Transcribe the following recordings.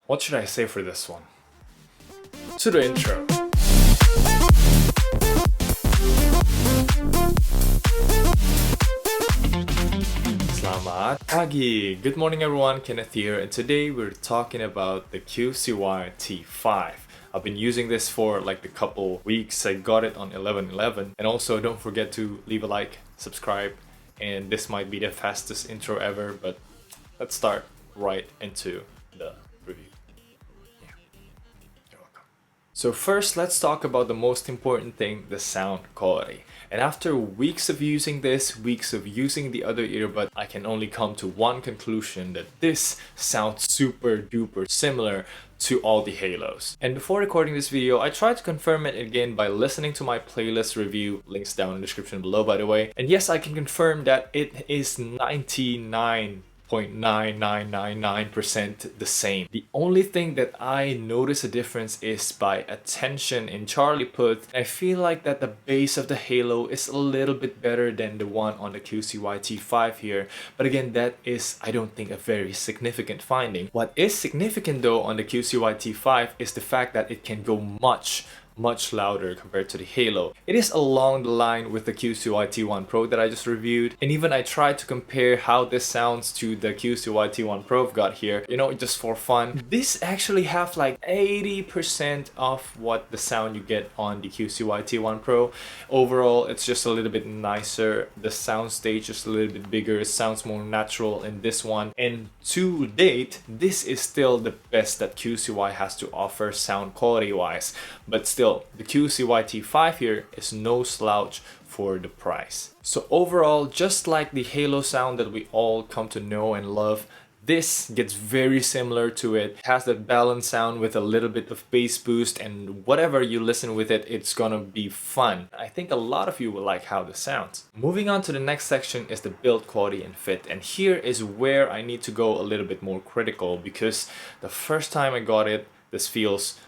What should I say for this one? To the intro. Selamat pagi! Good morning everyone, Kenneth here, and today we're talking about the QCY T5. I've been using this for like a couple weeks. I got it on 11/11, and also don't forget to leave a like, subscribe, and this might be the fastest intro ever, but let's start right into the review. You're welcome. So first, let's talk about the most important thing, the sound quality. And after weeks of using this, weeks of using the other earbud, I can only come to one conclusion, that this sounds super duper similar to all the Haylous. And before recording this video, I tried to confirm it again by listening to my playlist review, links down in the description below by the way. And yes, I can confirm that it is 99.9999% the same. The only thing that I notice a difference is by attention in Charlie Puth. I feel like that the bass of the Haylou is a little bit better than the one on the QCY T5 here, but again, that is, I don't think, a very significant finding. What is significant though on the QCY T5 is the fact that it can go much louder compared to the Haylou. It is along the line with the QCY T1 Pro that I just reviewed, and even I tried to compare how this sounds to the QCY T1 Pro I've got here, you know, just for fun. This actually have like 80% of what the sound you get on the QCY T1 Pro. Overall, it's just a little bit nicer. The sound stage is a little bit bigger. It sounds more natural in this one, and to date, this is still the best that QCY has to offer sound quality wise, but still the QCY T5 here is no slouch for the price. So overall, just like the Haylou sound that we all come to know and love, this gets very similar to it. It has that balanced sound with a little bit of bass boost, and whatever you listen with it, it's gonna be fun. I think a lot of you will like how this sounds. Moving on to the next section is the build quality and fit, and here is where I need to go a little bit more critical, because the first time I got it, this feels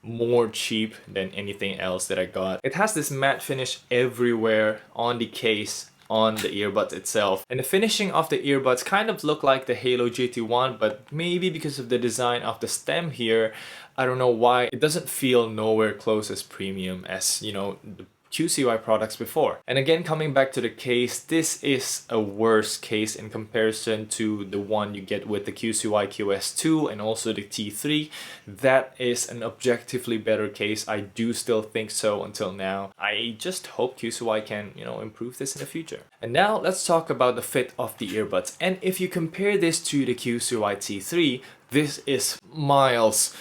more cheap than anything else that I got. It has this matte finish everywhere on the case, on the earbuds itself, and the finishing of the earbuds kind of look like the Haylou GT1, but maybe because of the design of the stem here, I don't know why it doesn't feel nowhere close as premium as, you know, the QCY products before. And again, coming back to the case, this is a worse case in comparison to the one you get with the QCY QS2 and also the T3. That is an objectively better case. I do still think so until now. I just hope QCY can, you know, improve this in the future. And now let's talk about the fit of the earbuds. And if you compare this to the QCY T3, this is miles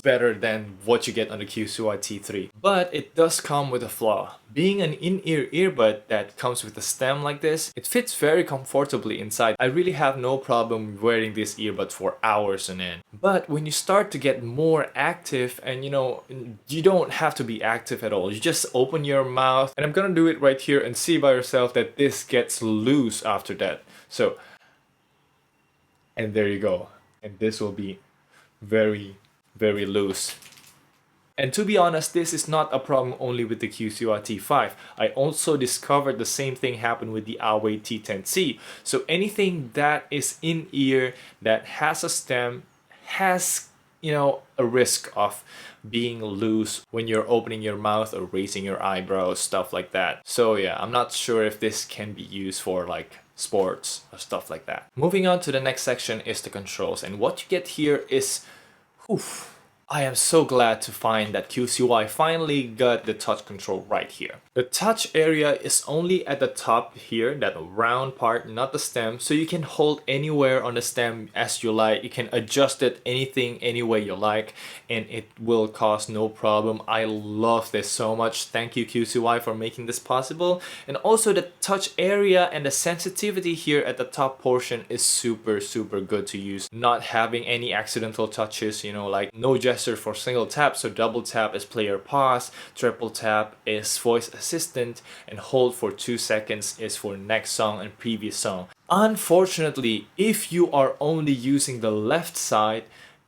better than what you get on the QCY T3. But it does come with a flaw. Being an in-ear earbud that comes with a stem like this, it fits very comfortably inside. I really have no problem wearing this earbud for hours on end. But when you start to get more active, and you know, you don't have to be active at all. You just open your mouth, and I'm gonna do it right here and see by yourself that this gets loose after that. So, and there you go. And this will be very loose. And to be honest, this is not a problem only with the QCY T5. I also discovered the same thing happened with the Huawei T10C. So anything that is in ear that has a stem has, you know, a risk of being loose when you're opening your mouth or raising your eyebrows, stuff like that. So yeah, I'm not sure if this can be used for like sports or stuff like that. Moving on to the next section is the controls, and what you get here is, I am so glad to find that QCY finally got the touch control right here. The touch area is only at the top here, that round part, not the stem, so you can hold anywhere on the stem as you like. You can adjust it anything, any way you like, and it will cause no problem. I love this so much. Thank you QCY for making this possible. And also the touch area and the sensitivity here at the top portion is super good to use. Not having any accidental touches, you know, like no gesture for single tap, so double tap is player pause, triple tap is voice assistant, and hold for 2 seconds is for next song and previous song. Unfortunately, if you are only using the left side,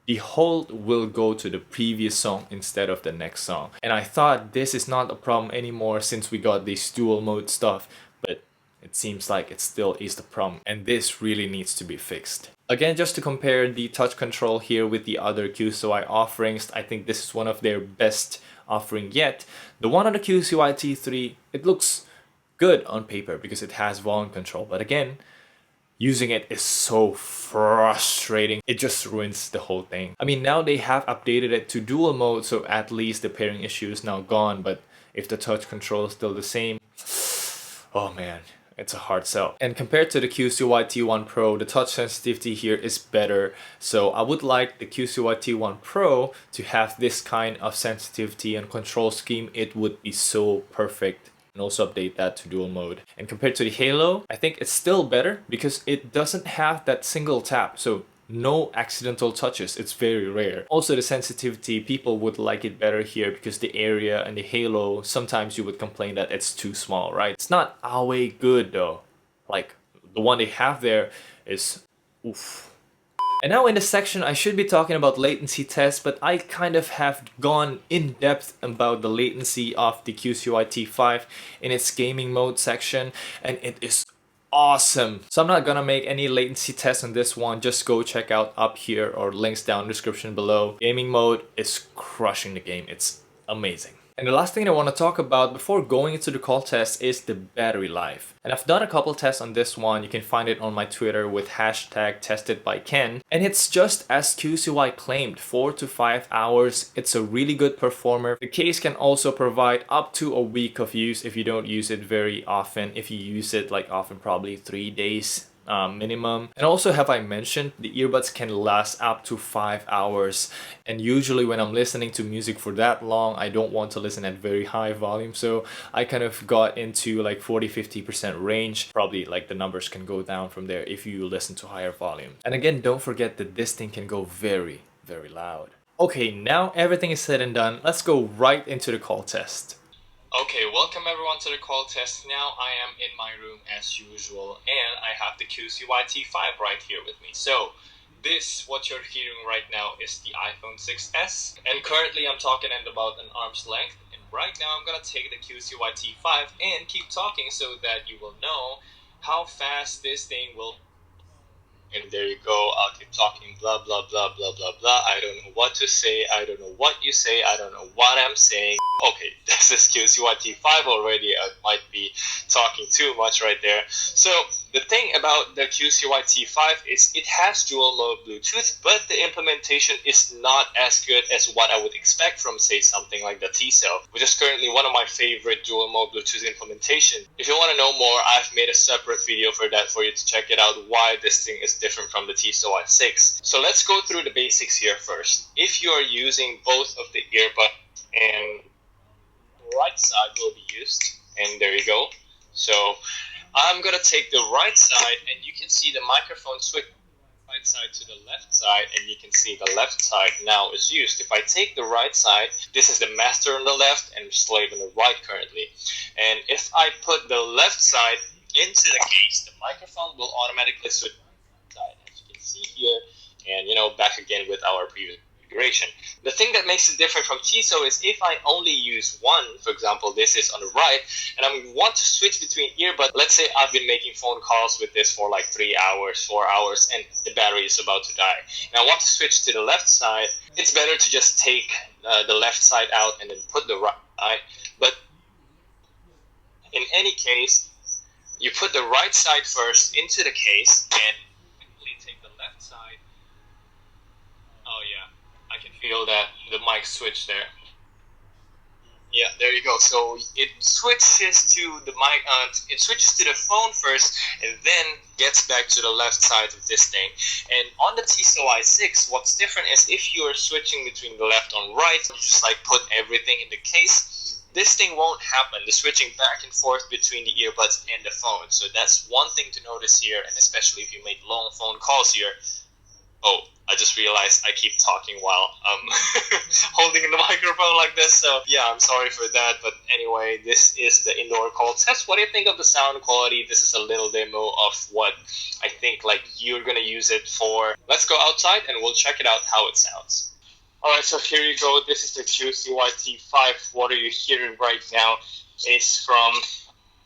the hold will go to the previous song instead of the next song. And I thought this is not a problem anymore since we got this dual mode stuff, but it seems like it still is the problem, and this really needs to be fixed. Again, just to compare the touch control here with the other QCY offerings, I think this is one of their best offering yet. The one on the QCY T3, it looks good on paper because it has volume control, but again, using it is so frustrating. It just ruins the whole thing. I mean, now they have updated it to dual mode, so at least the pairing issue is now gone, but if the touch control is still the same, oh man, it's a hard sell. And compared to the QCY T1 Pro, the touch sensitivity here is better. So I would like the QCY T1 Pro to have this kind of sensitivity and control scheme. It would be so perfect. And also update that to dual mode. And compared to the Haylou, I think it's still better because it doesn't have that single tap. So no accidental touches, it's very rare. Also the sensitivity, people would like it better here because the area and the Haylou, sometimes you would complain that it's too small, right? It's not way good though. Like the one they have there is oof. And now in this section, I should be talking about latency tests, but I kind of have gone in depth about the latency of the QCY T5 in its gaming mode section, and it is awesome. So I'm not gonna make any latency tests on this one, just go check out up here or links down in the description below. Gaming mode is crushing the game, it's amazing. And the last thing I want to talk about before going into the call test is the battery life. And I've done a couple tests on this one. You can find it on my Twitter with hashtag testedbyken. And it's just as QCY claimed, 4 to 5 hours. It's a really good performer. The case can also provide up to a week of use if you don't use it very often. If you use it like often, probably 3 days. Minimum. And also, have I mentioned, the earbuds can last up to 5 hours, and usually when I'm listening to music for that long, I don't want to listen at very high volume, so I kind of got into like 40-50% range. Probably like the numbers can go down from there if you listen to higher volume. And again, don't forget that this thing can go very loud. Okay, now everything is said and done, let's go right into the call test. Okay, welcome everyone to the call test. Now I am in my room as usual, and I have the QCY T5 right here with me. So this, what you're hearing right now, is the iPhone 6s, and currently I'm talking at about an arm's length, and right now I'm gonna take the QCY T5 and keep talking so that you will know how fast this thing will. And there you go, I'll keep talking, blah blah blah blah blah blah. I don't know what to say, I don't know what you say, I don't know what I'm saying. Okay, this is QCY T5 already. I might be talking too much right there. So the thing about the QCY T5 is it has dual mode Bluetooth, but the implementation is not as good as what I would expect from, say, something like the T-Cell, which is currently one of my favorite dual mode Bluetooth implementation. If you want to know more, I've made a separate video for that for you to check it out, why this thing is different from the QCY 6. So let's go through the basics here first. If you are using both of the earbud and right side will be used, and there you go. So I'm gonna take the right side, and you can see the microphone switch right side to the left side, and you can see the left side now is used. If I take the right side, this is the master on the left and slave on the right currently. And if I put the left side into the case, the microphone will automatically switch side, as you can see here, and back again with our previous configuration. The thing that makes it different from TISO is if I only use one, for example, this is on the right, and I want to switch between earbuds. Let's say I've been making phone calls with this for like 3 hours, 4 hours, and the battery is about to die. And I want to switch to the left side. It's better to just take the left side out and then put the right side. But in any case, you put the right side first into the case and quickly take the left side. Oh yeah, I can feel that the mic switch there. Yeah, there you go. So it switches to the mic. It switches to the phone first, and then gets back to the left side of this thing. And on the QCY 6, what's different is if you're switching between the left and right, you just like put everything in the case. This thing won't happen. The switching back and forth between the earbuds and the phone. So that's one thing to notice here, and especially if you make long phone calls here. Oh, I just realized I keep talking while holding the microphone like this. So yeah, I'm sorry for that. But anyway, this is the indoor call test. What do you think of the sound quality? This is a little demo of what I think like you're gonna use it for. Let's go outside and we'll check it out how it sounds. Alright, so here you go. This is the QCY T5. What are you hearing right now is from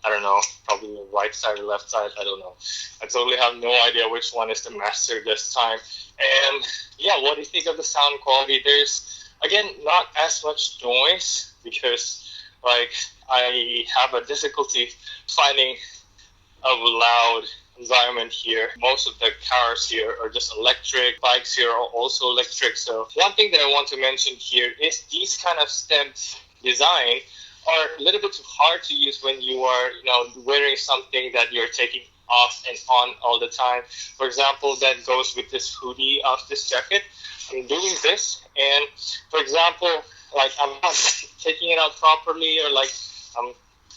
I don't know, probably the right side or left side, I don't know. I totally have no idea which one is the master this time. And yeah, what do you think of the sound quality? There's, again, not as much noise because like I have a difficulty finding a loud environment here. Most of the cars here are just electric. Bikes here are also electric. So one thing that I want to mention here is these kind of stemmed design are a little bit too hard to use when you are, wearing something that you're taking off and on all the time. For example, that goes with this hoodie of this jacket. I'm doing this, and for example, like I'm not taking it out properly, or like I'm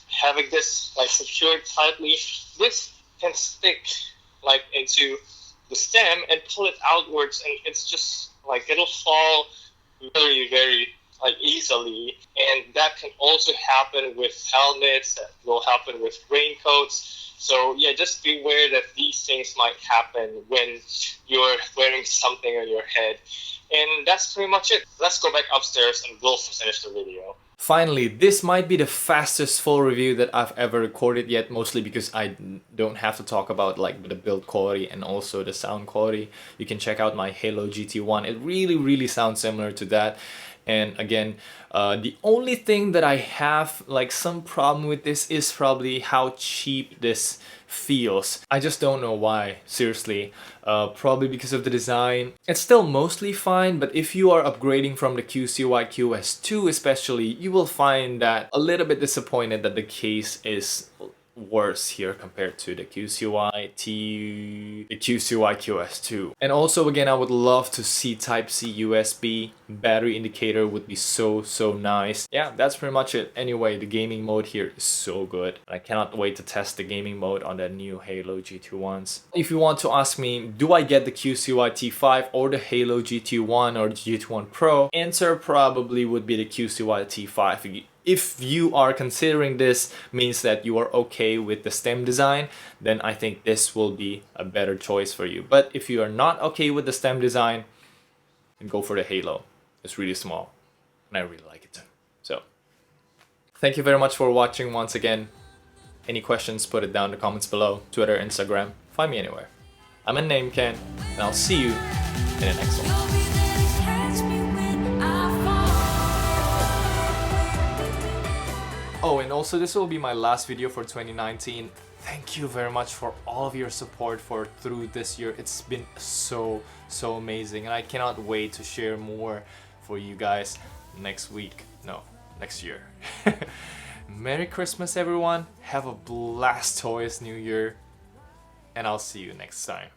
having this like secured tightly. This can stick like into the stem and pull it outwards, and it's just like it'll fall very, very like easily. And that can also happen with helmets, that will happen with raincoats. So yeah, just beware that these things might happen when you're wearing something on your head. And that's pretty much it. Let's go back upstairs and we'll finish the video. Finally, this might be the fastest full review that I've ever recorded yet, mostly because I don't have to talk about like the build quality and also the sound quality. You can check out my Haylou GT1. It really sounds similar to that. And again, the only thing that I have like some problem with this is probably how cheap this feels. I just don't know why, seriously. Probably because of the design. It's still mostly fine, but if you are upgrading from the QCY QS2 especially, you will find that a little bit disappointed that the case is worse here compared to the QCY QS2. And also again, I would love to see Type-C USB. Battery indicator would be so nice. Yeah, that's pretty much it. Anyway, the gaming mode here is so good. I cannot wait to test the gaming mode on the new Haylou GT1s. If you want to ask me, do I get the QCY T5 or the Haylou GT1 or the GT1 Pro? Answer probably would be the QCY T5. If you are considering this means that you are okay with the stem design, then I think this will be a better choice for you. But if you are not okay with the stem design, then go for the Haylou. It's really small and I really like it too. So, thank you very much for watching once again. Any questions, put it down in the comments below. Twitter, Instagram, find me anywhere. I'm a name Ken, and I'll see you in the next one. Oh, and also this will be my last video for 2019. Thank you very much for all of your support through this year. It's been so amazing, and I cannot wait to share more for you guys next year. Merry Christmas everyone, have a blast-toyous New Year, and I'll see you next time.